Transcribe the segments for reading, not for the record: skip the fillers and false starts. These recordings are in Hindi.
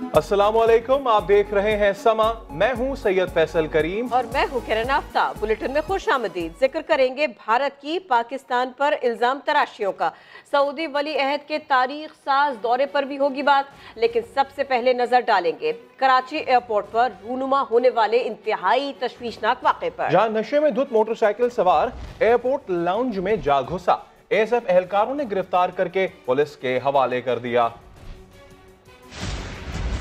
अस्सलामुअलैकुम, आप देख रहे हैं समा। मैं हूं सैयद फैसल करीम और मैं हूं किरण आफ्ताब। बुलेटिन में खुश आमदीद। जिक्र करेंगे भारत की पाकिस्तान पर इल्जाम तराशियों का। सऊदी वली अहद के तारीख साज दौरे पर भी होगी बात, लेकिन सबसे पहले नजर डालेंगे कराची एयरपोर्ट पर रूनुमा होने वाले इंतहाई तशवीशनाक वाक़े पर, जहां नशे में धुत मोटरसाइकिल सवार एयरपोर्ट लाउंज में जा घुसा। एएसएफ एहलकारों ने गिरफ्तार करके पुलिस के हवाले कर दिया।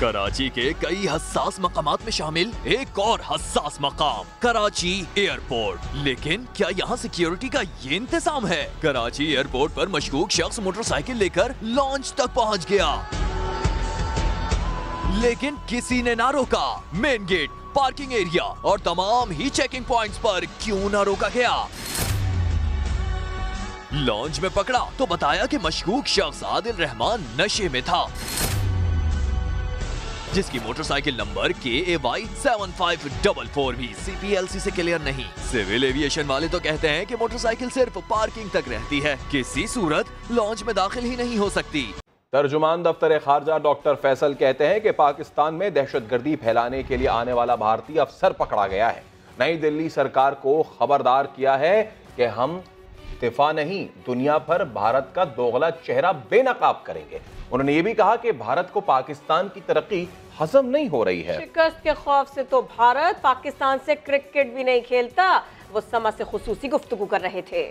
कराची के कई हसास मकामात में शामिल एक और हसास मकाम कराची एयरपोर्ट। लेकिन क्या यहाँ सिक्योरिटी का ये इंतजाम है? कराची एयरपोर्ट पर मशकूक शख्स मोटरसाइकिल लेकर लॉन्च तक पहुँच गया, लेकिन किसी ने ना रोका। मेन गेट, पार्किंग एरिया और तमाम ही चेकिंग पॉइंट्स पर क्यों ना रोका गया? लॉन्च में पकड़ा तो बताया कि मशकूक शख्स आदिल रहमान नशे में था, जिसकी मोटरसाइकिल नंबर KAY 7544 भी CPLC से क्लियर नहीं। सिविल एविएशन वाले तो कहते हैं कि मोटरसाइकिल सिर्फ पार्किंग तक रहती है, किसी सूरत लॉन्च में दाखिल ही नहीं हो सकती। तर्जुमान दफ्तर खारजा डॉक्टर फैसल कहते हैं कि पाकिस्तान में दहशतगर्दी फैलाने के लिए आने वाला भारतीय अफसर पकड़ा गया है। नई दिल्ली सरकार को खबरदार किया है कि हम दिफा नहीं, दुनिया भर भारत का दोगला चेहरा बेनकाब करेंगे। उन्होंने ये भी कहा कि भारत को पाकिस्तान की तरक्की हजम नहीं हो रही है। शिकस्त के खौफ से तो भारत पाकिस्तान से क्रिकेट भी नहीं खेलता। वो समा से खुसूसी गुफ्तगू कर रहे थे।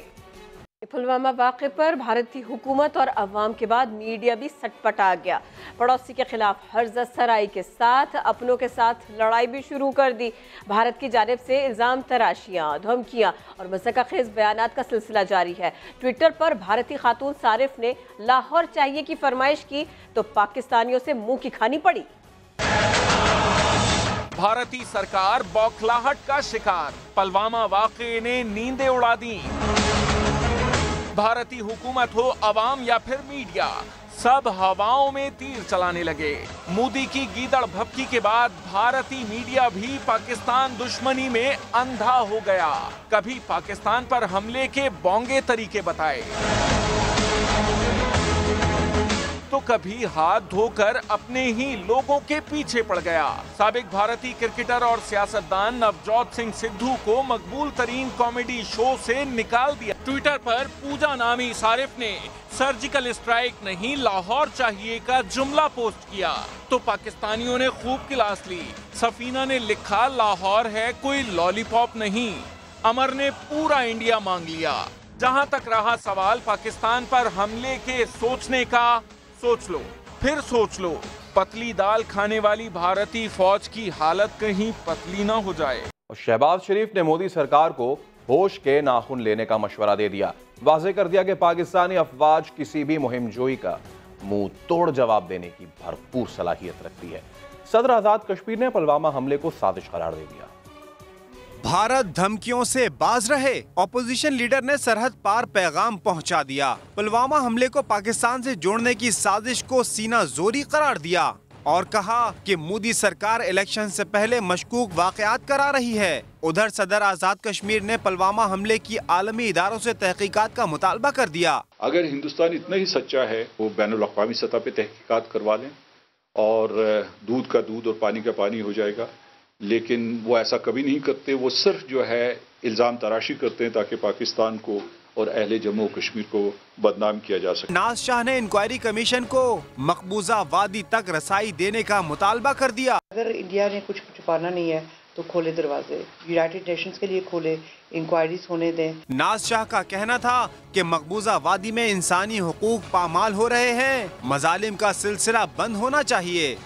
पुलवामा वाक़े पर भारतीय हुकूमत और अवाम के बाद मीडिया भी सटपटा गया। पड़ोसी के खिलाफ हर्ज़ सराई के साथ अपनों के साथ लड़ाई भी शुरू कर दी। भारत की जानिब से इल्ज़ाम तराशियाँ, धमकियाँ और मज़ाक़खेज़ बयानात का सिलसिला जारी है। ट्विटर पर भारतीय खातून सारिफ ने लाहौर चाहिए की फरमाइश की तो पाकिस्तानियों से मुंह की खानी पड़ी। भारतीय सरकार बौखलाहट का शिकार, पुलवामा वाक़े ने नींदें उड़ा दी। भारतीय हुकूमत हो, अवाम या फिर मीडिया, सब हवाओं में तीर चलाने लगे। मोदी की गीदड़ भपकी के बाद भारतीय मीडिया भी पाकिस्तान दुश्मनी में अंधा हो गया। कभी पाकिस्तान पर हमले के बोंगे तरीके बताए तो कभी हाथ धोकर अपने ही लोगों के पीछे पड़ गया। साबिक भारतीय क्रिकेटर और सियासतदान नवजोत सिंह सिद्धू को मकबूल तरीन कॉमेडी शो से निकाल दिया। ट्विटर पर पूजा नामी सारिफ ने सर्जिकल स्ट्राइक नहीं, लाहौर चाहिए का जुमला पोस्ट किया तो पाकिस्तानियों ने खूब क्लास ली। सफीना ने लिखा, लाहौर है कोई लॉलीपॉप नहीं। अमर ने पूरा इंडिया मांग लिया। जहां तक रहा सवाल पाकिस्तान पर हमले के सोचने का, सोच लो, फिर सोच लो, पतली दाल खाने वाली भारतीय फौज की हालत कहीं पतली ना हो जाए। और शहबाज शरीफ ने मोदी सरकार को होश के नाखून लेने का मशवरा दे दिया। वाज़ेह कर दिया कि पाकिस्तानी अफवाज किसी भी मुहिम जोई का मुंह तोड़ जवाब देने की भरपूर सलाहियत रखती है। सदर आजाद कश्मीर ने पुलवामा हमले को साजिश करार दे दिया। भारत धमकियों से बाज रहे, ऑपोजिशन लीडर ने सरहद पार पैगाम पहुंचा दिया। पुलवामा हमले को पाकिस्तान से जोड़ने की साजिश को सीना जोरी करार दिया और कहा कि मोदी सरकार इलेक्शन से पहले मशकूक वाकयात करा रही है। उधर सदर आजाद कश्मीर ने पुलवामा हमले की आलमी इदारों से तहकीकात का मुतालबा कर दिया। अगर हिंदुस्तान इतना ही सच्चा है, वो बैनुल अक़वामी सतह पे तहकीकात करवा लें और दूध का दूध और पानी का पानी हो जाएगा। लेकिन वो ऐसा कभी नहीं करते। वो सिर्फ जो है इल्ज़ाम तराशी करते हैं ताकि पाकिस्तान को और अहले जम्मू कश्मीर को बदनाम किया जा सके। नाज शाह ने इंक्वायरी कमीशन को मकबूजा वादी तक रसाई देने का मुतालबा कर दिया। अगर इंडिया ने कुछ छुपाना नहीं है तो खोले दरवाजे, यूनाइटेड नेशंस के लिए खोले, इंक्वायरीज होने दें। नाज शाह का कहना था कि मकबूजा वादी में इंसानी हुकूक पामाल हो रहे हैं, मजालिम का सिलसिला बंद होना चाहिए।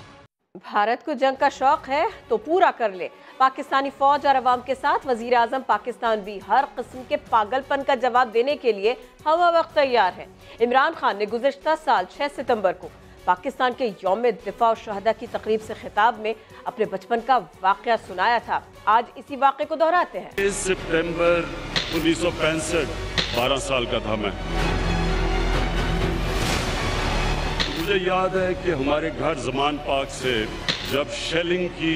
भारत को जंग का शौक है तो पूरा कर ले। पाकिस्तानी फौज और अवाम के साथ वजीर आजम पाकिस्तान भी हर किस्म के पागलपन का जवाब देने के लिए हवा वक्त तैयार है। इमरान खान ने गुज़िश्ता साल 6 सितंबर को पाकिस्तान के यौम दिफा और शहदा की तकरीब से खिताब में अपने बचपन का वाक़या सुनाया था। आज इसी वाक़े को दोहराते हैं। 6 सितंबर 1965, 12 साल का था मैं। मुझे याद है कि हमारे घर जमान पार्क से जब शेलिंग की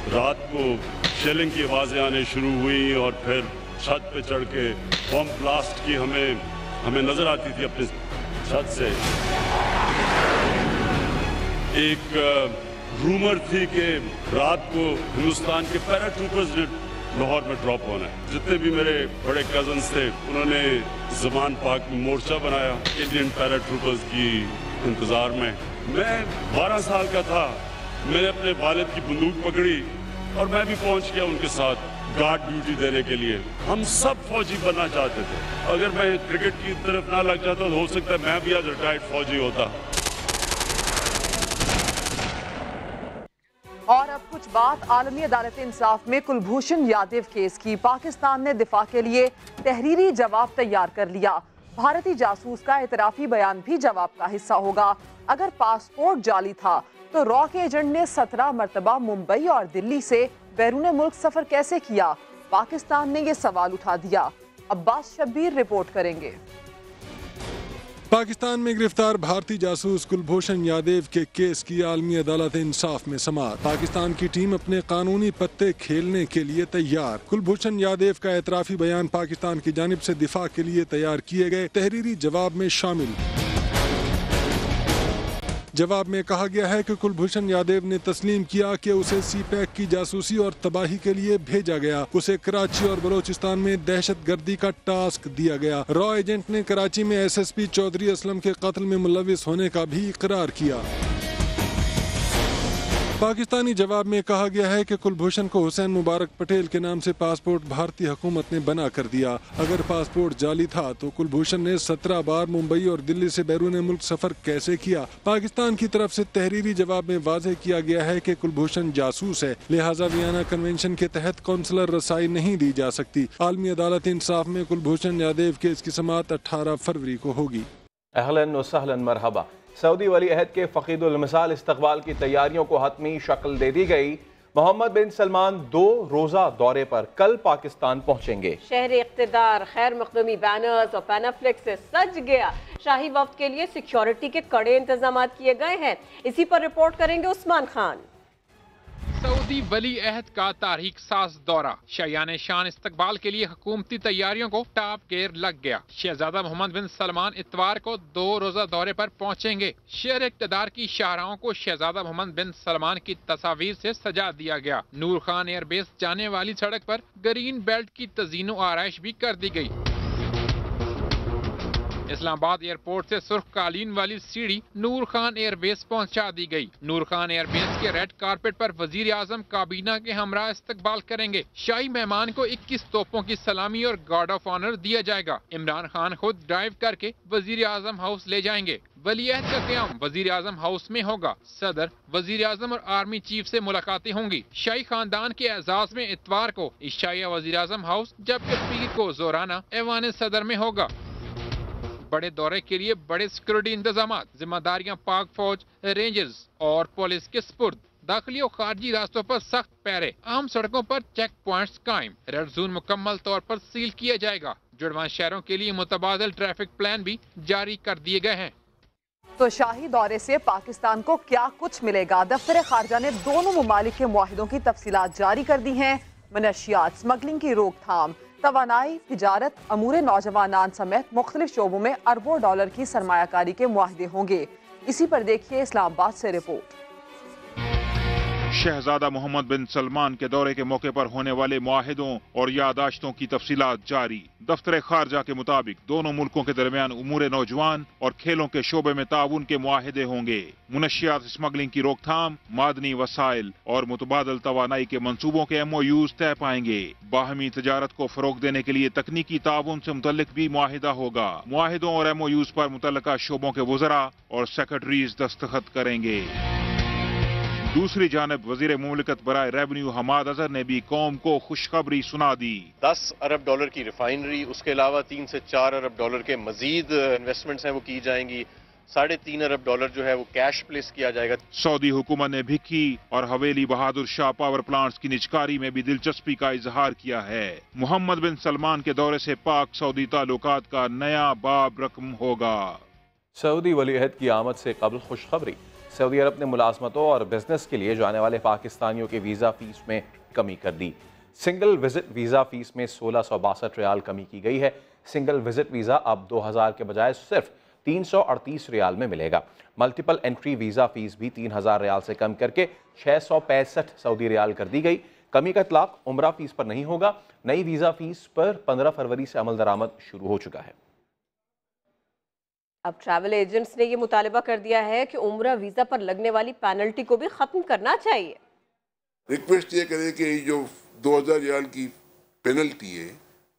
रात को शेलिंग की आवाज़ें आने शुरू हुई और फिर छत पे चढ़ के बम ब्लास्ट की हमें नजर आती थी अपने छत से। एक रूमर थी कि रात को हिंदुस्तान के पैराट्रूपर्स ने लाहौर में ड्रॉप होना है। जितने भी मेरे बड़े कजन्स थे उन्होंने ज़मान पाक में मोर्चा बनाया इंडियन पैराट्रूपर्स की इंतजार में। मैं 12 साल का था, मैंने अपने वालिद की बंदूक पकड़ी और मैं भी पहुंच गया उनके साथ गार्ड ड्यूटी देने के लिए। हम सब फौजी बनना चाहते थे। अगर मैं क्रिकेट की तरफ ना लग जाता तो हो सकता है मैं भी आज रिटायर्ड फौजी होता। और अब कुछ बात आलमी अदालत इंसाफ में कुलभूषण यादव केस की। पाकिस्तान ने दिफा के लिए तहरीरी जवाब तैयार कर लिया। भारतीय जासूस का एतराफी बयान भी जवाब का हिस्सा होगा। अगर पासपोर्ट जाली था तो रॉ के एजेंट ने 17 मरतबा मुंबई और दिल्ली से बैरून मुल्क सफर कैसे किया? पाकिस्तान ने ये सवाल उठा दिया। अब्बास शब्बीर रिपोर्ट करेंगे। पाकिस्तान में गिरफ्तार भारतीय जासूस कुलभूषण यादव के केस की आलमी अदालत इंसाफ में समाअत। पाकिस्तान की टीम अपने कानूनी पत्ते खेलने के लिए तैयार। कुलभूषण यादव का एतराफी बयान पाकिस्तान की जानिब से दिफा के लिए तैयार किए गए तहरीरी जवाब में शामिल। जवाब में कहा गया है कि कुलभूषण यादव ने तस्लीम किया कि उसे सीपैक की जासूसी और तबाही के लिए भेजा गया। उसे कराची और बलोचिस्तान में दहशतगर्दी का टास्क दिया गया। रॉ एजेंट ने कराची में SSP चौधरी असलम के कत्ल में मुलविस होने का भी इकरार किया। पाकिस्तानी जवाब में कहा गया है कि कुलभूषण को हुसैन मुबारक पटेल के नाम से पासपोर्ट भारतीय हुकूमत ने बना कर दिया। अगर पासपोर्ट जाली था तो कुलभूषण ने 17 बार मुंबई और दिल्ली से बैरून मुल्क सफर कैसे किया? पाकिस्तान की तरफ से तहरीरी जवाब में वाज़ेह किया गया है कि कुलभूषण जासूस है, लिहाजा वियना कन्वेंशन के तहत कौंसलर रसाई नहीं दी जा सकती। आलमी अदालत इंसाफ में कुलभूषण यादव केस की समाअत 18 फरवरी को होगी। अहलन व सहलन मरहबा। सऊदी वली अहद के फ़कीदुल मिसाल इस्तकबाल की तैयारियों को हतमी शक्ल दे दी गई। मोहम्मद बिन सलमान 2 रोज़ा दौरे पर कल पाकिस्तान पहुंचेंगे। शहर इक़्तिदार खैर मखदूमी बैनर्स और पैनाफ्लेक्स से सज गया। शाही वफ्द के लिए सिक्योरिटी के कड़े इंतजाम किए गए हैं। इसी पर रिपोर्ट करेंगे उस्मान खान। सऊदी वली अहद का तारीख साज दौरा। शायान शान इस्तकबाल के लिए हुकूमती तैयारियों को टॉप गियर लग गया। शहजादा मोहम्मद बिन सलमान इतवार को 2 रोजा दौरे पर पहुंचेंगे। शहर इक़्तिदार की शाहराहों को शहजादा मोहम्मद बिन सलमान की तस्वीर से सजा दिया गया। नूर खान एयरबेस जाने वाली सड़क पर ग्रीन बेल्ट की तज़ीनो आराइश भी कर दी गई। इस्लामाबाद एयरपोर्ट से सुर्ख कालीन वाली सीढ़ी नूर खान एयरबेस पहुंचा दी गई। नूर खान एयरबेस के रेड कारपेट पर वजीर आजम काबीना के हमरा इस्तकबाल करेंगे। शाही मेहमान को 21 तोपों की सलामी और गार्ड ऑफ ऑनर दिया जाएगा। इमरान खान खुद ड्राइव करके वजीर आजम हाउस ले जाएंगे। वली अहद का क़याम वजीर आजम हाउस में होगा। सदर, वजीर आजम और आर्मी चीफ से मुलाकातें होंगी। शाही खानदान के एजाज में इतवार को इशाया वजीर आजम हाउस, जबकि पीर को जोराना ऐवान सदर में होगा। बड़े दौरे के लिए बड़े सिक्योरिटी इंतजाम, जिम्मेदारियां पाक फौज, रेंजर्स और पुलिस के स्पुर्द। दाखिली और खारजी रास्तों पर सख्त पैरे, आम सड़कों पर चेक पॉइंट्स कायम। रेड जोन मुकम्मल तौर पर सील किया जाएगा। जुड़वां शहरों के लिए मुतबादिल ट्रैफिक प्लान भी जारी कर दिए गए हैं। तो शाही दौरे से पाकिस्तान को क्या कुछ मिलेगा? दफ्तर खारजा ने दोनों मुमालिक के मुआहिदों की तफसीलात जारी कर दी हैं। मनशियात, स्मगलिंग की रोकथाम, तवानाई, तिजारत, अमूर नौजवानान समेत मुख्तलिफ शोबों में अरबों डॉलर की सरमायाकारी के मुआहदे होंगे। इसी पर देखिए इस्लामाबाद से रिपोर्ट। शहजादा मोहम्मद बिन सलमान के दौरे के मौके पर होने वाले मुआहिदों और यादाश्तों की तफसीलात जारी। दफ्तर खारजा के मुताबिक दोनों मुल्कों के दरमियान उमूर नौजवान और खेलों के शोबे में ताउन के मुआहिदे होंगे। मुनशियात स्मगलिंग की रोकथाम, मादनी वसाइल और मुतबादल तवानाई के मंसूबों के MOUs तय पाएंगे। बाहमी तजारत को फरोग देने के लिए तकनीकी ताउन से मुतल्लिक भी मुआहिदा होगा। मुआहिदों और MOUs पर मुतल्लिका शोबों के वज़रा और सेक्रेटरीज दस्तखत करेंगे। दूसरी जानब वजीर मुमलिकत बराए रेवेन्यू हमाद अजहर ने भी कौम को खुशखबरी सुना दी। 10 अरब डॉलर की रिफाइनरी, उसके अलावा 3 से 4 अरब डॉलर के मजीद इन्वेस्टमेंट्स हैं वो की जाएंगी। 3.5 अरब डॉलर जो है वो कैश प्लेस किया जाएगा। सऊदी हुकूमत ने भिक्की और हवेली बहादुर शाह पावर प्लांट्स की निजकारी में भी दिलचस्पी का इजहार किया है। मोहम्मद बिन सलमान के दौरे से पाक सऊदी ताल्लुकात का नया बाब रकम होगा। सऊदी वली अहद की आमद से कबल खुशखबरी। सऊदी अरब ने मुलाजमतों और बिजनेस के लिए जाने वाले पाकिस्तानियों की वीज़ा फीस में कमी कर दी। सिंगल विजिट वीज़ा फीस में 1662 रियाल कमी की गई है। सिंगल विजिट वीज़ा अब 2000 के बजाय सिर्फ 338 रियाल में मिलेगा। मल्टीपल एंट्री वीज़ा फीस भी 3000 रियाल से कम करके 665 सऊदी रियाल कर दी गई। कमी का इतलाक उम्रा फीस पर नहीं होगा। नई वीज़ा फीस पर 15 फरवरी से अमल दरामद शुरू हो चुका है। अब ट्रैवल एजेंट्स ने ये मुतालबा कर दिया है कि उम्रा वीज़ा पर लगने वाली पेनल्टी को भी ख़त्म करना चाहिए। रिक्वेस्ट ये करें कि जो 2000 रियाल की पेनल्टी है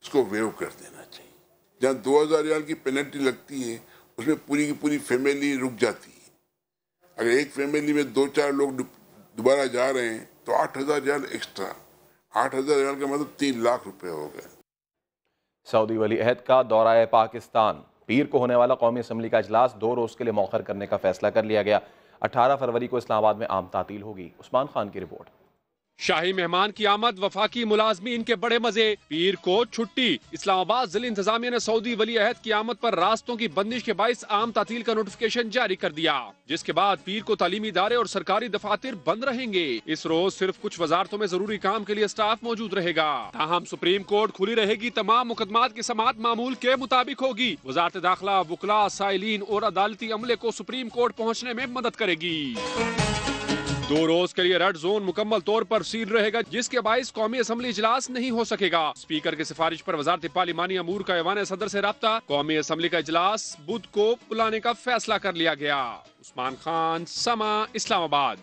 उसको वेव कर देना चाहिए। जहाँ 2000 रियाल की पेनल्टी लगती है उसमें पूरी की पूरी फैमिली रुक जाती है। अगर एक फैमिली में 2-4 लोग दोबारा जा रहे हैं तो 8000 रियाल एक्स्ट्रा, 8000 रियाल का मतलब 3 लाख रुपए हो गए। सऊदी वली अहद का दौरा पाकिस्तान। पीर को होने वाला कौमी असम्बली का इजलास 2 रोज के लिए मौखर करने का फैसला कर लिया गया। 18 फरवरी को इस्लामाबाद में आम तातील होगी। उस्मान खान की रिपोर्ट। शाही मेहमान की आमद, वफाकी मुलाजमीन के बड़े मजे, पीर को छुट्टी। इस्लामाबाद जिला इंतजामिया ने सऊदी वली अहद की आमद पर रास्तों की बंदिश के बाइस आम तातील का नोटिफिकेशन जारी कर दिया, जिसके बाद पीर को तालीमी इदारे और सरकारी दफातर बंद रहेंगे। इस रोज सिर्फ कुछ वजारतों में जरूरी काम के लिए स्टाफ मौजूद रहेगा। ताहम सुप्रीम कोर्ट खुली रहेगी। तमाम मुकदमात की समाअत मामूल के मुताबिक होगी। वजारत दाखिला वुकला, साइलिन और अदालती अमले को सुप्रीम कोर्ट पहुँचने में मदद करेगी। 2 रोज के लिए रेड जोन मुकम्मल तौर पर सील रहेगा, जिसके बाइस कौमी असम्बली इजलास नहीं हो सकेगा। स्पीकर की सिफारिश पर वजारत पार्लिमानी अमूर का ऐवान सदर से राब्ता। कौमी असम्बली का इजलास बुध को बुलाने का फैसला कर लिया गया। उस्मान खान, समा, इस्लामाबाद।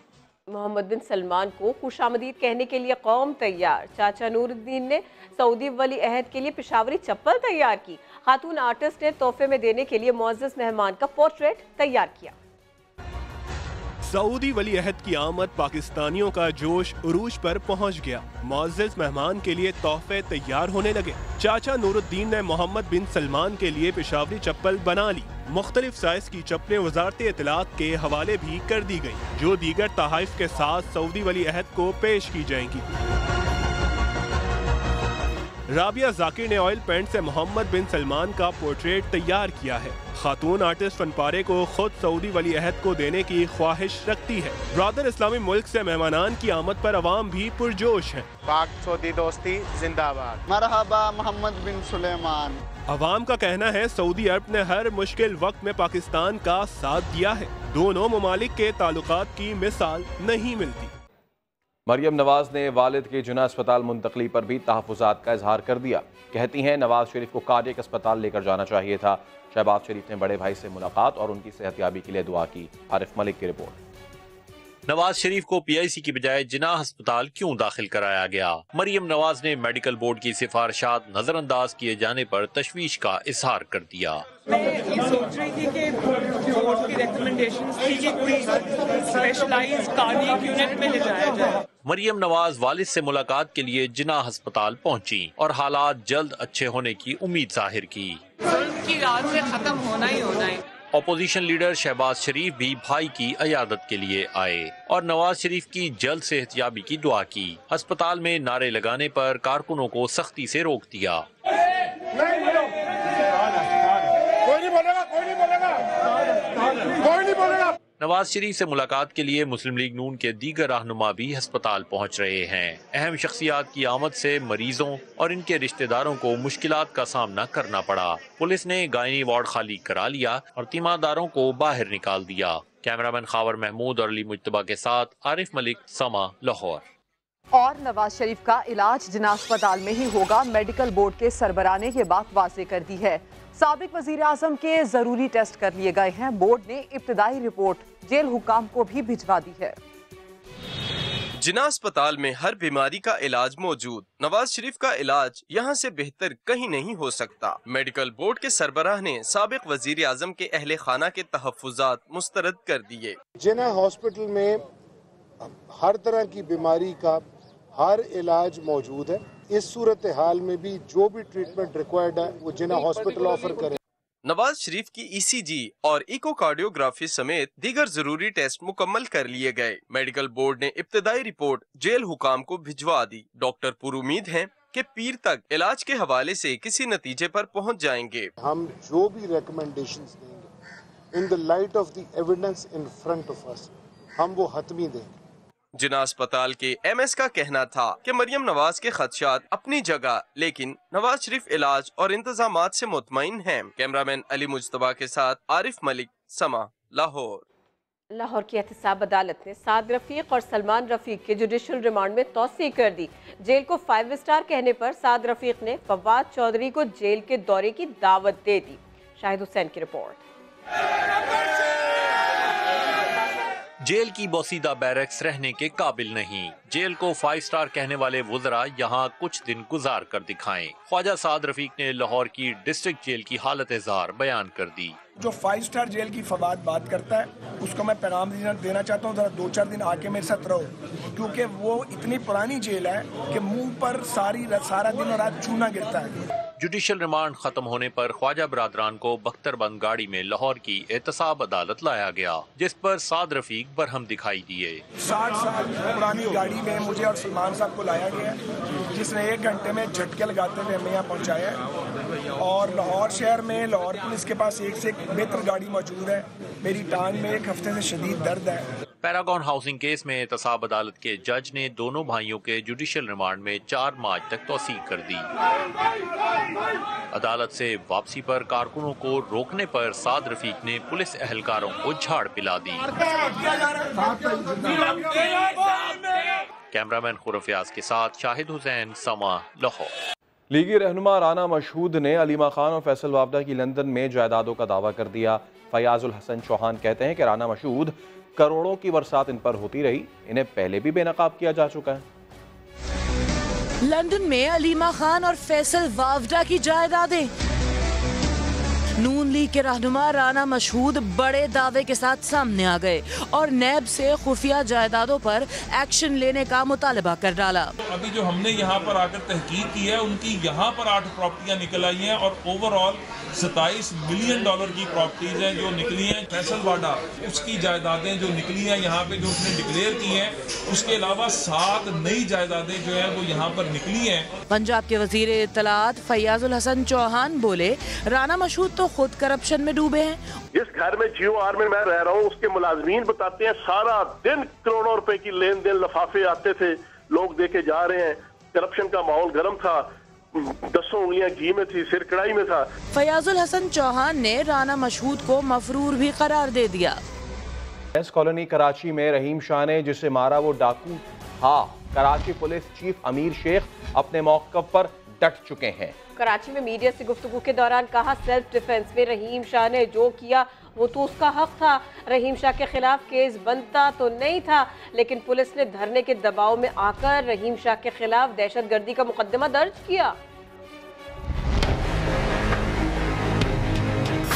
मोहम्मद बिन सलमान को खुशामदीद कहने के लिए कौम तैयार। चाचा नूरुद्दीन ने सऊदी वली अहद के लिए पेशावरी चप्पल तैयार की। खातून आर्टिस्ट ने तोहफे में देने के लिए मुअज़्ज़ज़ मेहमान का पोर्ट्रेट तैयार किया। सऊदी वली अहद की आमद, पाकिस्तानियों का जोश उरूज पर पहुंच गया। मुअज़्ज़ज़ मेहमान के लिए तोहफे तैयार होने लगे। चाचा नूरुद्दीन ने मोहम्मद बिन सलमान के लिए पेशावरी चप्पल बना ली। मुख्तलिफ साइज की चप्पलें वजारत इत्तलात के हवाले भी कर दी गयी, जो दीगर तहाइफ के साथ सऊदी वली अहद को पेश की जाएंगी। राबिया जाकिर ने ऑयल पेंट से मोहम्मद बिन सलमान का पोर्ट्रेट तैयार किया है। खातून आर्टिस्ट फनपारे को खुद सऊदी वली अहद को देने की ख्वाहिश रखती है। ब्रादर इस्लामी मुल्क से मेहमानान की आमद पर अवाम भी पुरजोश है। पाक सऊदी दोस्ती जिंदाबाद। मरहबा मोहम्मद बिन सुलेमान। अवाम का कहना है सऊदी अरब ने हर मुश्किल वक्त में पाकिस्तान का साथ दिया है। दोनों ममालिक के ताल्लुकात की मिसाल नहीं मिलती। मरियम नवाज ने वालिद के जुना अस्पताल मुंतकली पर भी तहफ़्फ़ुज़ात का इजहार कर दिया। कहती हैं नवाज शरीफ को कार्डियक अस्पताल लेकर जाना चाहिए था। शहबाज शरीफ ने बड़े भाई से मुलाकात और उनकी सेहतयाबी के लिए दुआ की। आरिफ मलिक की रिपोर्ट। नवाज शरीफ को PIC की बजाय जिन्ना अस्पताल क्यों दाखिल कराया गया? मरियम नवाज ने मेडिकल बोर्ड की सिफारिशात नजरअंदाज किए जाने पर तशवीश का इजहार कर दिया। मैं ये सोच रही थी कि बोर्ड की रिकमेंडेशंस थी कि कोई स्पेशलाइज्ड कार्डियक यूनिट में ले जाया जाए। मरियम नवाज वालिद से मुलाकात के लिए जिन्ना अस्पताल पहुंची और हालात जल्द अच्छे होने की उम्मीद जाहिर की। की रात से खत्म होना ही होना है। ऑपोजिशन लीडर शहबाज शरीफ भी भाई की अयादत के लिए आए और नवाज शरीफ की जल्द सेहतयाबी की दुआ की। अस्पताल में नारे लगाने पर कारकुनों को सख्ती से रोक दिया। नवाज शरीफ से मुलाकात के लिए मुस्लिम लीग नून के दीगर रहनुमा भी अस्पताल पहुंच रहे हैं। अहम शख्सियात की आमद से मरीजों और इनके रिश्तेदारों को मुश्किलात का सामना करना पड़ा। पुलिस ने गायनी वार्ड खाली करा लिया और तीमारदारों को बाहर निकाल दिया। कैमरामैन खावर महमूद और अली मुज्तबा के साथ आरिफ मलिक, समा, लाहौर। और नवाज शरीफ का इलाज जिन्ना अस्पताल में ही होगा, मेडिकल बोर्ड के सरबराह ने ये बात वाज़ेह कर दी है। साबिक वजीर आजम के जरूरी टेस्ट कर लिए गए हैं। बोर्ड ने इब्तिदाई रिपोर्ट जेल हुकाम को भी भिजवा दी है। जिन्ना अस्पताल में हर बीमारी का इलाज मौजूद। नवाज शरीफ का इलाज यहाँ से बेहतर कहीं नहीं हो सकता। मेडिकल बोर्ड के सरबराह ने साबिक वजीर आजम के अहले खाना के तहफ्फुजात मुस्तरद कर दिए। जिन्ना हॉस्पिटल में हर तरह की बीमारी का हर इलाज मौजूद है। इस सूरत हाल में भी जो भी ट्रीटमेंट रिक्वायर्ड है वो जिन्ना हॉस्पिटल ऑफर करे। नवाज शरीफ की ECG और इकोकार्डियोग्राफी समेत दीगर जरूरी टेस्ट मुकम्मल कर लिए गए। मेडिकल बोर्ड ने इब्तिदाई रिपोर्ट जेल हुकाम को भिजवा दी। डॉक्टर पुरुमीद हैं कि पीर तक इलाज के हवाले से किसी नतीजे पर पहुंच जाएंगे। हम जो भी रिकमेंडेशंस देंगे in the light of the evidence in front of us, हम वो हतमी देंगे। जिना अस्पताल के MS का कहना था कि मरियम नवाज के खदशात अपनी जगह, लेकिन नवाज शरीफ इलाज और इंतजामात से मुतमईन हैं। कैमरामैन अली मुजतबा के साथ आरिफ मलिक, समा, लाहौर। लाहौर की एहतसाब अदालत ने साद रफीक और सलमान रफीक के जुडिशल रिमांड में तौसी कर दी। जेल को 5 स्टार कहने पर साद रफीक ने फवाद चौधरी को जेल के दौरे की दावत दे दी। शाहिद हुसैन की रिपोर्ट। जेल की बोसीदा बैरक्स रहने के काबिल नहीं। जेल को 5 स्टार कहने वाले वुज़रा यहाँ कुछ दिन गुजार कर दिखाएं। ख्वाजा साद रफीक ने लाहौर की डिस्ट्रिक्ट जेल की हालत जार बयान कर दी। जो 5 स्टार जेल की फवाद बात करता है उसको मैं पैगाम देना चाहता हूँ, जरा 2-4 दिन आके मेरे साथ रहो, क्योंकि वो इतनी पुरानी जेल है कि मुंह पर सारा दिन और रात चूना गिरता है। जुडिशल रिमांड खत्म होने पर ख्वाजा बरादरान को बख्तरबंद गाड़ी में लाहौर की एहतसाब अदालत लाया गया, जिस पर साद रफीक बरहम दिखाई दिए। 60 साल पुरानी गाड़ी में मुझे और सलमान साहब को लाया गया, जिसने 1 घंटे में झटके लगाते हुए हमें यहाँ पहुँचाया। और लाहौर शहर में लाहौर पुलिस के पास एक से एक बेहतर गाड़ी मौजूद है। मेरी टांग में 1 हफ्ते से शदीद दर्द है। पैरागॉन हाउसिंग केस में एहतसाब अदालत के जज ने दोनों भाइयों के जुडिशल रिमांड में 4 मार्च तक तौसीक कर दी। अदालत से वापसी पर कारकुनों को रोकने पर साद रफीक ने पुलिस एहलकारों को झाड़ पिला दी। कैमरामैन खुरफियाज के साथ शाहिद हुसैन, समा, लाहौर। लीगी रहनुमा राना मशहूद ने अलीमा खान और फैसल वावडा की लंदन में जायदादों का दावा कर दिया। फयाजुल हसन चौहान कहते हैं कि राना मशहूद करोड़ों की बरसात इन पर होती रही, इन्हें पहले भी बेनकाब किया जा चुका है। लंदन में अलीमा खान और फैसल वावडा की जायदादें। नून लीग के रहनुमा राना मशहूद बड़े दावे के साथ सामने आ गए और नैब से खुफिया जायदादों पर एक्शन लेने का मुतालबा कर डाला। अभी जो हमने यहाँ पर आकर तहकीक की है, उनकी यहाँ पर 8 प्रॉपर्टियाँ निकल आई हैं और ओवरऑल 27 मिलियन डॉलर की प्रॉपर्टीज हैं जो निकली हैं। फैसल वाडा उसकी जायदादें जो निकली हैं यहाँ पे जो उसने डिक्लेयर की हैं, उसके अलावा 7 नई जायदादें जो है वो यहाँ पर निकली हैं। पंजाब के वजीर इत्तलात फयाजुल हसन चौहान बोले, राना मशहूद तो खुद करप्शन में डूबे हैं। जिस घर में GOR में मैं रह रहा हूँ उसके मुलाजमीन बताते हैं सारा दिन करोड़ों रुपए की लेन देन लफाफे आते थे, लोग देके जा रहे हैं। करप्शन का माहौल गर्म था, 10 उंगलियां घी में थी, सिर कढ़ाई में था। फयाजुल हसन चौहान ने राना मशहूद को मफरूर भी करार दे दिया। एस कॉलोनी कराची में रहीम शाह ने जिसे मारा वो डाकू था। कराची पुलिस चीफ अमीर शेख अपने मौक़िफ़ पर डट चुके हैं। कराची में मीडिया से गुफ्तगू के दौरान कहा, सेल्फ डिफेंस में रहीम शाह ने जो किया वो तो उसका हक था। रहीम शाह के खिलाफ केस बनता तो नहीं था, लेकिन पुलिस ने धरने के दबाव में आकर रहीम शाह के खिलाफ दहशतगर्दी का मुकदमा दर्ज किया।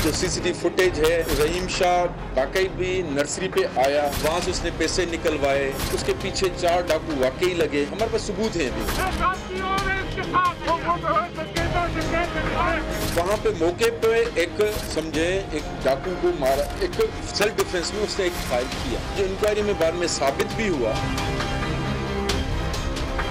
जो CCTV फुटेज है, रहीम शाह बाकायदे नर्सरी पे आया, वहाँ से उसने पैसे निकलवाए, उसके पीछे 4 डाकू वाकई लगे, हमारे पास सबूत है अभी। वहाँ पे मौके पे एक समझे एक डाकू को मारा, एक सेल्फ डिफेंस में उसने एक फायर किया, जो इंक्वायरी में बाद में साबित भी हुआ।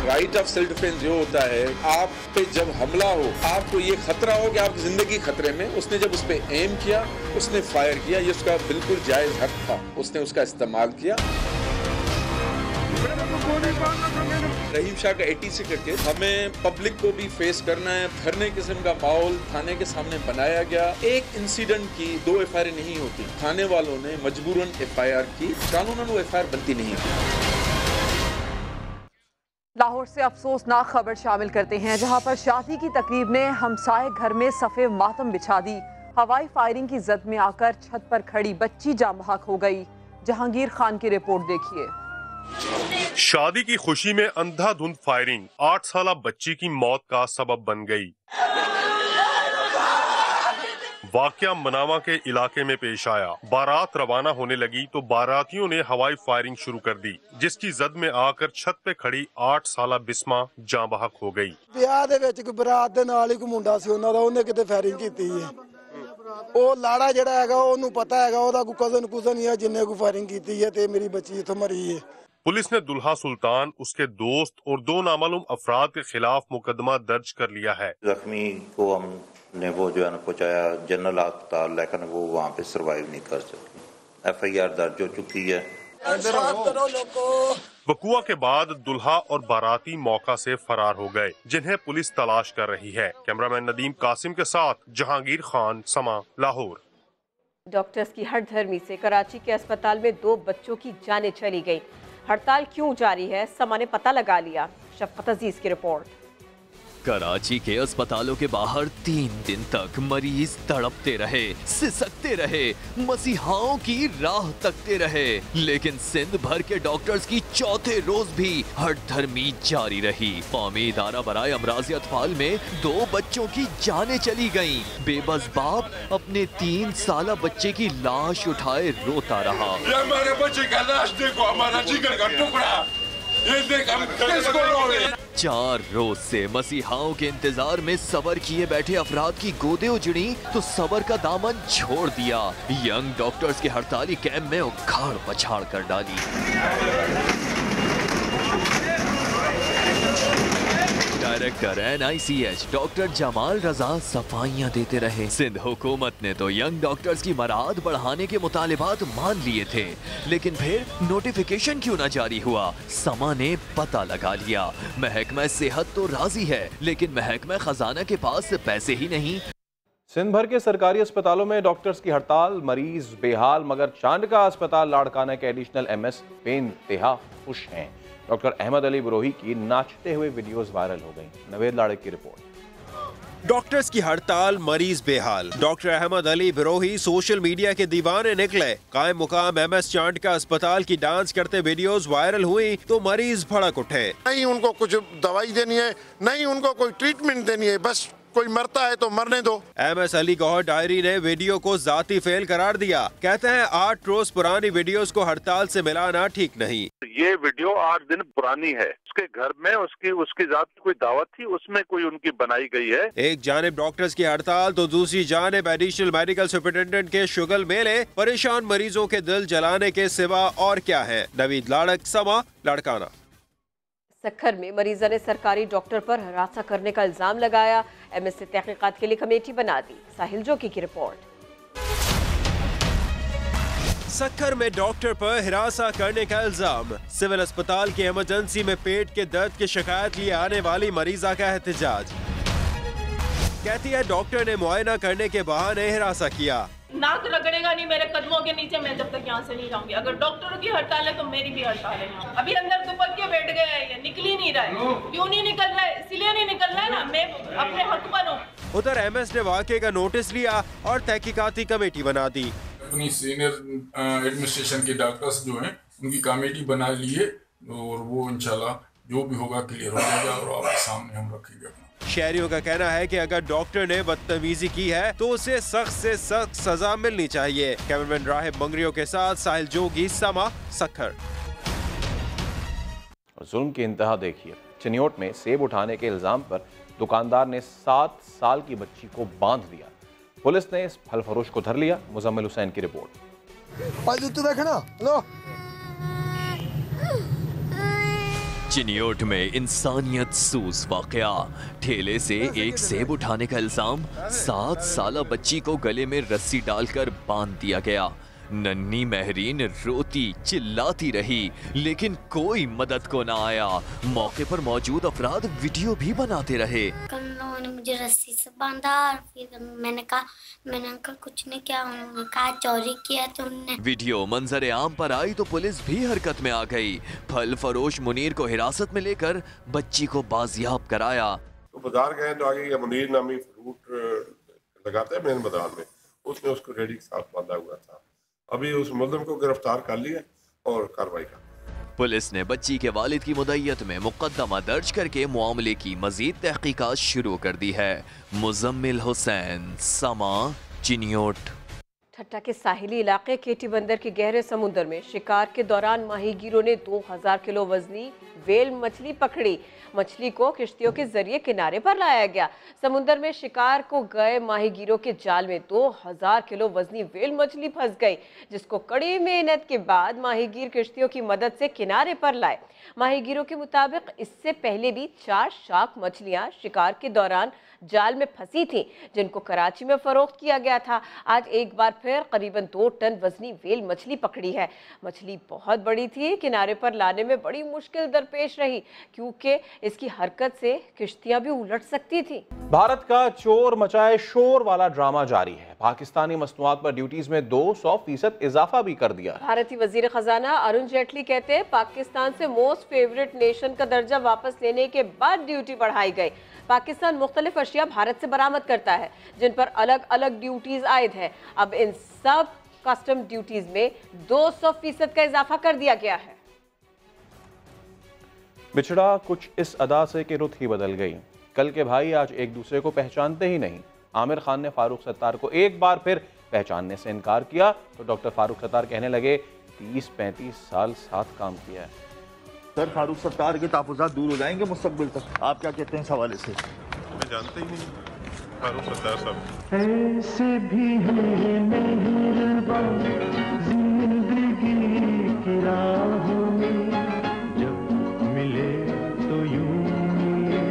राइट ऑफ सेल्फ डिफेंस जो होता है, आप पे जब हमला हो, आपको ये खतरा हो कि आपकी जिंदगी खतरे में, उसने जब उस पे एम किया, उसने फायर किया, ये उसका बिल्कुल जायज हक था, उसने उसका इस्तेमाल किया। रहीम शाह का 86 करके हमें पब्लिक को भी फेस करना है। धरने किस्म का माहौल थाने के सामने बनाया गया। एक इंसिडेंट की 2 FIR नहीं होती, थाने वालों ने मजबूरन FIR की, कानूनन वो FIR बनती नहीं है। लाहौर से अफसोसनाक खबर शामिल करते हैं, जहां पर शादी की तकरीब ने हमसाए घर में सफ़े मातम बिछा दी। हवाई फायरिंग की जद में आकर छत पर खड़ी बच्ची जाम बहक हो गई। जहांगीर खान की रिपोर्ट देखिए। शादी की खुशी में अंधाधुंध फायरिंग 8 साला बच्ची की मौत का सबब बन गई। वाकया मनावा के इलाके में पेश आया। बारात रवाना होने लगी तो बारातियों ने हवाई फायरिंग शुरू कर दी, जिसकी जद में आकर छत पे खड़ी 8 साला बिस्मा जां बहक हो गई। ब्याह दे विच कोई बरात दे नाल ही कोई मुंडा सी, उन्हां दा ओहने किते फायरिंग कीती है। ਉਹ ਲਾੜਾ ਜਿਹੜਾ ਹੈਗਾ ਉਹਨੂੰ ਪਤਾ ਹੈਗਾ ਉਹਦਾ ਕੋਈ ਕਜ਼ਨ ਹੀ ਹੈ ਜਿੰਨੇ ਕੋਈ फायरिंग ਕੀਤੀ है ਤੇ मेरी बच्ची इत्थों मरी है। पुलिस ने दुल्हा सुल्तान, उसके दोस्त और 2 नामालूम अफराद के खिलाफ मुकदमा दर्ज कर लिया है। जख्मी को हमने वो जो है ना पहुंचाया जनरल अस्पताल, लेकिन वो वहाँ पे सरवाइव नहीं कर सके। FIR दर्ज हो चुकी है। वकुआ के बाद दुल्हा और बाराती मौका से फरार हो गए, जिन्हें पुलिस तलाश कर रही है। कैमरामैन नदीम कासिम के साथ जहांगीर खान, समा, लाहौर। डॉक्टर्स की हड़धर्मी से कराची के अस्पताल में 2 बच्चों की जानें चली गई। हड़ताल क्यों जारी है, समा ने पता लगा लिया। शफकत अजीज की रिपोर्ट। कराची के अस्पतालों के बाहर 3 दिन तक मरीज तड़पते रहे, सिसकते रहे, मसीहाओं की राह तकते रहे, लेकिन सिंध भर के डॉक्टर्स की चौथे रोज भी हड़धर्मी जारी रही। कौमी इदारा बराए अमराज़ अतफाल में 2 बच्चों की जानें चली गईं। बेबस बाप अपने 3 साला बच्चे की लाश उठाए रोता रहा। हमारे बच्चे का लाश देखो, हमारा जिगर का टुकड़ा, ये देख हम किसको रोए। 4 रोज से मसीहाओं के इंतजार में सबर किए बैठे अफराद की गोदे उजड़ी तो सबर का दामन छोड़ दिया। यंग डॉक्टर्स के हड़ताली कैंप में उखाड़ पछाड़ कर डाली। डायरेक्टर NICH डॉक्टर जमाल रजा सफाइयां देते रहे। सिंध हुकूमत ने तो यंग डॉक्टर्स की मराद बढ़ाने के मुतालिबात मान लिए थे, लेकिन फिर नोटिफिकेशन क्यों ना जारी हुआ? समा ने पता लगा लिया। महकमा सेहत तो राजी है, लेकिन महकमा खजाना के पास पैसे ही नहीं। सिंध भर के सरकारी अस्पतालों में डॉक्टर्स की हड़ताल, मरीज बेहाल, मगर चांडका अस्पताल लाड़काना के एडिशनल MS बेइंतहा खुश हैं। डॉक्टर अहमद अली बिरोही की नाचते हुए वीडियोस वायरल हो गई। नवेद लाड़े की रिपोर्ट। डॉक्टर्स की हड़ताल, मरीज बेहाल। Doctor Ahmed Ali Birohi social media के दीवाने निकले। कायम मुकाम MS चांडका अस्पताल की डांस करते वीडियोस वायरल हुई तो मरीज भड़क उठे। नहीं उनको कुछ दवाई देनी है, नहीं उनको कोई ट्रीटमेंट देनी है, बस कोई मरता है तो मरने दो। MS अली गौहर डायरी ने वीडियो को जाती फेल करार दिया। कहते हैं 8 रोज पुरानी वीडियोस को हड़ताल से मिलाना ठीक नहीं। ये वीडियो 8 दिन पुरानी है। उसके घर में उसकी जात की कोई दावत थी, उसमें कोई उनकी बनाई गई है। एक जानिब डॉक्टर्स की हड़ताल तो दूसरी जानिब एडिशनल मेडिकल सुपरिटेंडेंट के शुगल मेले। परेशान मरीजों के दिल जलाने के सिवा और क्या है। नवीद लाड़क, समा, लाड़काना। सक्खर में मरीजा ने सरकारी डॉक्टर पर हरासा करने का इल्जाम लगाया। MS से तहकीकात के लिए कमेटी बना दी। साहिल जोकी की रिपोर्ट। सक्खर में डॉक्टर पर हिरासा करने का इल्जाम। सिविल अस्पताल की इमरजेंसी में पेट के दर्द की शिकायत लिए आने वाली मरीजा का एहतजाज। कहती है डॉक्टर ने मुआयना करने के बहाने हिरासा किया। नाक रगड़ेगा नहीं मेरे कदमों के नीचे, मैं जब तक यहाँ से नहीं जाऊंगी। अगर डॉक्टरों की हड़ताल है तो मेरी भी हड़ताल है। अभी अंदर दुपट के बैठ गया है, ये निकल ही नहीं रहा है। क्यों नहीं निकल रहा है? इसीलिए नहीं निकल रहा है ना, मैं अपने हक पर हूँ। उधर MS ने वाक़े का नोटिस लिया और तहकीकाती कमेटी बना दी। अपनी सीनियर एडमिनिस्ट्रेशन के डॉक्टर्स जो हैं उनकी कमेटी बना लिए और वो इंशाल्लाह जो भी होगा क्लियर हो जाएगा और आपके सामने हम रखेंगे। शहरियों का कहना है कि अगर डॉक्टर ने बदतमीजी की है तो उसे सख्त से सख्त सजा मिलनी चाहिए। कैमरामैन राहिब मंगरियों के साथ साहिल जोगी, समा, सक्खर। जुल्म की इंतहा देखिए। चिन्योट में सेब उठाने के इल्जाम पर दुकानदार ने 7 साल की बच्ची को बांध दिया। पुलिस ने इस फल फरोश को धर लिया। मुजम्मिल हुसैन की रिपोर्ट। चिन्योट में इंसानियत सूस वाकया। ठेले से एक सेब उठाने का इल्जाम। 7 साला बच्ची को गले में रस्सी डालकर बांध दिया गया। नन्ही महरीन रोती चिल्लाती रही, लेकिन कोई मदद को ना आया। मौके पर मौजूद अफराद वीडियो भी बनाते रहे। कल लोगों ने मुझे रस्सी से बांधा और फिर मैंने अंकल कुछ नहीं किया। उन्होंने कहा चोरी किया तुमने। वीडियो मंजर आम पर आई तो पुलिस भी हरकत में आ गई। फल फरोश मुनीर को हिरासत में लेकर बच्ची को बाजियाब कराया। तो बाजार गए तो आगे ये मुनीर नामी फ्रूट लगाते हैं मेन बाजार में, उसने उसको रेडी के साथ बांधा हुआ था। अभी उस मुल्जिम को गिरफ्तार कर लिया और कार्रवाई कर। पुलिस ने बच्ची के वालिद की मुद्दइयत में मुकदमा दर्ज करके मामले की मजीद तहकीकात शुरू कर दी है। मुजम्मिल हुसैन, समा, चिन्योट। ठट्टा के साहिली इलाके केटी बंदर के गहरे समुद्र में शिकार के दौरान माहीगीरों ने 2000 किलो वजनी वेल मछली पकड़ी। मछली को किश्तियों के जरिए किनारे पर लाया गया। समुद्र में शिकार को गए माहीगीरों के जाल में 2000 किलो वजनी वेल मछली फंस गई, जिसको कड़ी मेहनत के बाद माहीगीर किश्तियों की मदद से किनारे पर लाए। माहीगीरों के मुताबिक इससे पहले भी 4 शार्क मछलियां शिकार के दौरान जाल में फंसी थी, जिनको कराची में फरोख्त किया गया था। आज एक बार फिर करीबन 2 टन वजनी व्हेल मछली पकड़ी है। मछली बहुत बड़ी थी, किनारे पर लाने में बड़ी मुश्किल दरपेश रही क्योंकि इसकी हरकत से किश्तियां भी उलट सकती थी। भारत का चोर मचाए शोर वाला ड्रामा जारी है। पाकिस्तानी मसनूआत पर ड्यूटीज में 200% इजाफा भी कर दिया। भारतीय वजीर खजाना अरुण जेटली कहते हैं पाकिस्तान से मोस्ट फेवरेट नेशन का दर्जा वापस लेने के बाद ड्यूटी बढ़ाई गई। पाकिस्तान मुख्तलिफ अशिया भारत से बरामद करता है जिन पर अलग अलग ड्यूटीज आयद है। अब इन सब कस्टम ड्यूटीज में 200% का इजाफा कर दिया गया है। बिछड़ा कुछ इस अदा से कि रुत ही बदल गई। कल के भाई आज एक दूसरे को पहचानते ही नहीं। आमिर खान ने फारूक सत्तार को एक बार फिर पहचानने से इनकार किया तो डॉक्टर फारूक सत्तार कहने लगे 30-35 साल साथ काम किया है। सर, फारूक सत्तार के तहफ़्फ़ुज़ात दूर हो जाएंगे मुस्तक़बिल तक। आप क्या कहते हैं इस हवाले से? मैं जानते ही नहीं फारूक सत्तार साहब। ऐसे भी है मेहरबा जिंदगी की राह में, जब मिले तो यूं मिले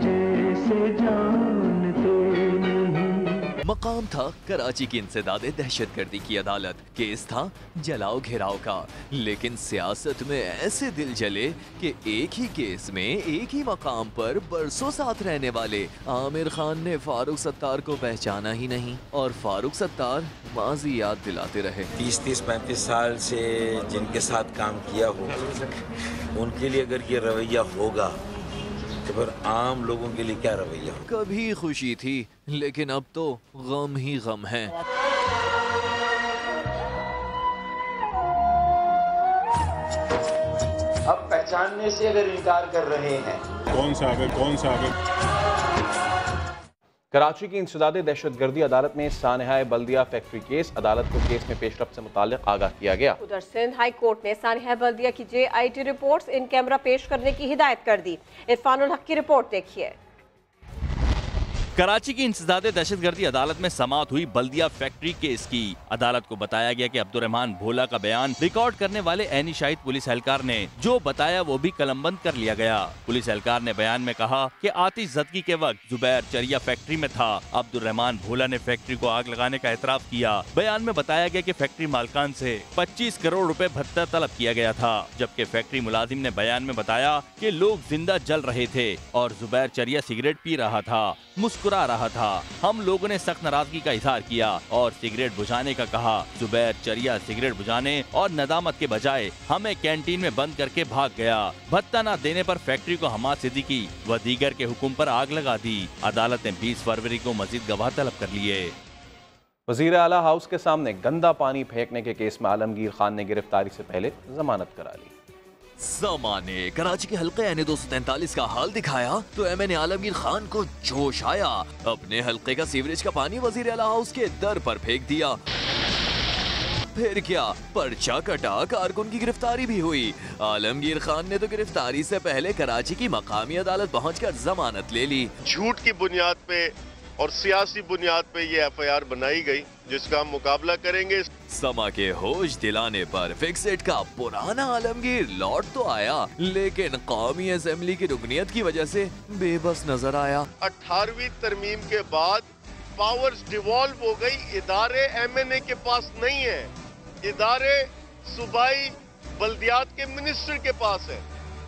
जैसे जानते नहीं। मकाम था कराची की इंसदादे दहशतगर्दी की अदालत। केस था जलाओ घेराव का, लेकिन सियासत में ऐसे दिल जले कि एक ही केस में एक ही मकाम पर बरसों साथ रहने वाले आमिर खान ने फारूक सत्तार को पहचाना ही नहीं और फारूक सत्तार माजी याद दिलाते रहे। 30-35 साल से जिनके साथ काम किया हो उनके लिए अगर ये रवैया होगा तो फिर आम लोगों के लिए क्या रवैया? कभी खुशी थी लेकिन अब तो गम ही गम है। अब पहचानने से अगर इनकार कर रहे हैं, कौन सा आगे कराची की इंसदादे दहशतगर्दी अदालत में सानेहा बल्दिया फैक्ट्री केस, अदालत को केस में पेशरफ्त से मुताल्लिक आगाह किया गया। उधर सिंध हाई कोर्ट ने सानेहा बल्दिया की JIT रिपोर्ट्स इन कैमरा पेश करने की हिदायत कर दी। इरफानुल हक की रिपोर्ट देखिए। कराची की इंसदादे दहशतगर्दी अदालत में समाअत हुई बल्दिया फैक्ट्री केस की। अदालत को बताया गया कि अब्दुर्रहमान भोला का बयान रिकॉर्ड करने वाले ऐनी शाहिद पुलिस एहलकार ने जो बताया वो भी कलमबंद कर लिया गया। पुलिस एहलकार ने बयान में कहा कि आतिश ज़दगी के वक्त जुबैर चरिया फैक्ट्री में था। अब्दुर्रहमान भोला ने फैक्ट्री को आग लगाने का एतराफ किया। बयान में बताया गया कि फैक्ट्री मालकान से 25 करोड़ रुपए भत्ता तलब किया गया था, जबकि फैक्ट्री मुलाजिम ने बयान में बताया कि लोग जिंदा जल रहे थे और जुबैर चरिया सिगरेट पी रहा था, मुस्कुरा रहा था। हम लोगों ने सख्त नाराजगी का इजहार किया और सिगरेट बुझाने का कहा। जुबैर चरिया सिगरेट बुझाने और नदामत के बजाय हमें कैंटीन में बंद करके भाग गया। भत्ता न देने पर फैक्ट्री को हमाद सिद्दीकी व दीगर के हुक्म पर आग लगा दी। अदालत ने 20 फरवरी को मजीद गवाह तलब कर लिए। वजीर आला हाउस के सामने गंदा पानी फेंकने के केस में आलमगीर खान ने गिरफ्तारी से पहले जमानत करा ली। समा ने कराची के हल्के यानी 243 का हाल दिखाया तो MN आलमगीर खान को जोश आया। अपने हल्के का सीवरेज का पानी वजीर आला हाउस के दर पर फेंक दिया। फिर क्या, पर्चा कटा, कारकुन की गिरफ्तारी भी हुई। आलमगीर खान ने तो गिरफ्तारी से पहले कराची की मकामी अदालत पहुंचकर जमानत ले ली। झूठ की बुनियाद पे और सियासी बुनियाद पे ये FIR बनाई गई जिसका हम मुकाबला करेंगे। समा के होश दिलाने पर फिक्सेट का पुराना आलमगीर लौट तो आया लेकिन कौमी असेंबली की रुकनियत की वजह से बेबस नजर आया। 18वीं तरमीम के बाद पावर्स डिवॉल्व हो गई, इदारे MNA के पास नहीं है, इदारे सूबाई बल्दियात के मिनिस्टर के पास है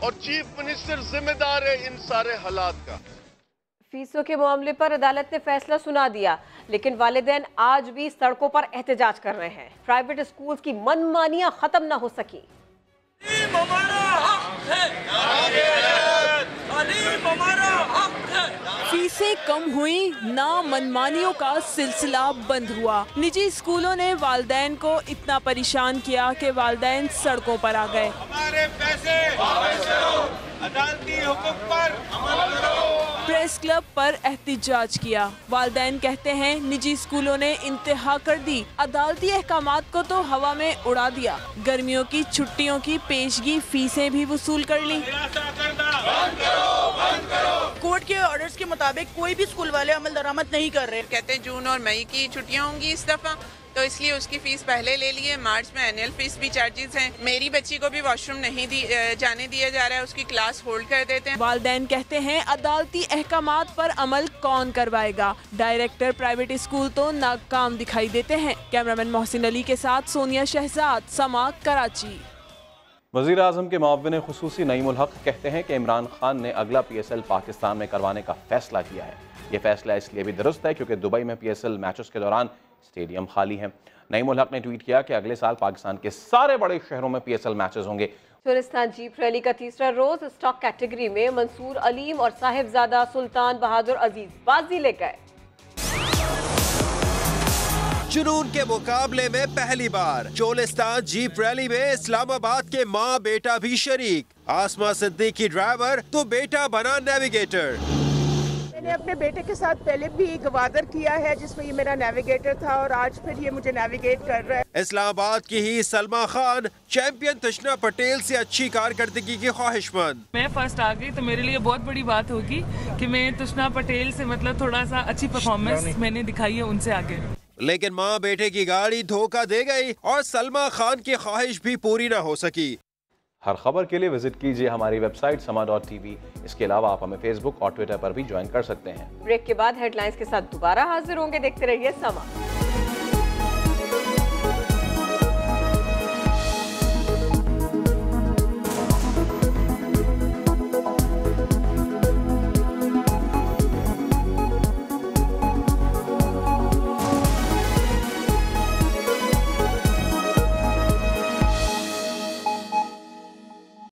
और चीफ मिनिस्टर जिम्मेदार है इन सारे हालात का। फीसों के मामले पर अदालत ने फैसला सुना दिया लेकिन वालिदैन आज भी सड़कों पर एहतजाज कर रहे हैं। प्राइवेट स्कूल्स की मनमानियां खत्म न हो सकी। फीसें कम हुई ना मनमानियों का सिलसिला बंद हुआ। निजी स्कूलों ने वालिदैन को इतना परेशान किया कि वालिदैन सड़कों पर आ गए। हमारे पैसे अदालती हुक्म पर अमल करो। प्रेस क्लब पर एहतजाज किया। वालिदैन कहते हैं निजी स्कूलों ने इंतहा कर दी, अदालती अहकामात को तो हवा में उड़ा दिया। गर्मियों की छुट्टियों की पेशगी फीसें भी वसूल कर ली। कोर्ट के ऑर्डर्स के मुताबिक कोई भी स्कूल वाले अमल दरामद नहीं कर रहे। कहते हैं जून और मई की छुट्टियां होंगी इस दफा, तो इसलिए उसकी फीस पहले ले लिए। मार्च में एनुअल फीस भी चार्जेस हैं। मेरी बच्ची को भी वॉशरूम नहीं जाने दिया जा रहा है, उसकी क्लास होल्ड कर देते हैं। वालिदैन कहते हैं अदालती अहकामात पर अमल कौन करवाएगा। डायरेक्टर प्राइवेट स्कूल तो नाकाम दिखाई देते हैं। कैमरामैन मोहसिन अली के साथ सोनिया शहजाद, समा, कराची। वज़ीर आज़म के मुअव्विन खुसूसी नईम उल हक कहते हैं कि इमरान खान ने अगला PSL पाकिस्तान में करवाने का फैसला किया है। ये फैसला इसलिए भी दुरुस्त है क्योंकि दुबई में PSL मैचेस के दौरान स्टेडियम खाली है। नईम उल हक ने ट्वीट किया कि अगले साल पाकिस्तान के सारे बड़े शहरों में PSL मैचेस होंगे। टूरिस्तान जीप रैली का तीसरा रोज स्टॉक कैटेगरी में मंसूर अलीम और साहिबजादा सुल्तान बहादुर अजीज बाजी ले गए। जुनून के मुकाबले में पहली बार चोलिस्तान जीप रैली में इस्लामाबाद के माँ बेटा भी शरीक। आसमा सिद्दीकी ड्राइवर तो बेटा बना नेविगेटर। मैंने अपने बेटे के साथ पहले भी गवादर किया है जिसमें ये मेरा नेविगेटर था और आज फिर ये मुझे नेविगेट कर रहा है। इस्लामाबाद की ही सलमा खान चैंपियन तशना पटेल से अच्छी कारकर्दगी की ख्वाहिशमंद। मैं फर्स्ट आ गई तो मेरे लिए बहुत बड़ी बात होगी कि मैं तशना पटेल से मतलब थोड़ा सा अच्छी परफॉर्मेंस मैंने दिखाई है उनसे आगे। लेकिन माँ बेटे की गाड़ी धोखा दे गई और सलमा खान की ख्वाहिश भी पूरी न हो सकी। हर खबर के लिए विजिट कीजिए हमारी वेबसाइट sama.tv। इसके अलावा आप हमें फेसबुक और ट्विटर पर भी ज्वाइन कर सकते हैं। ब्रेक के बाद हेडलाइंस के साथ दोबारा हाजिर होंगे। देखते रहिए समा।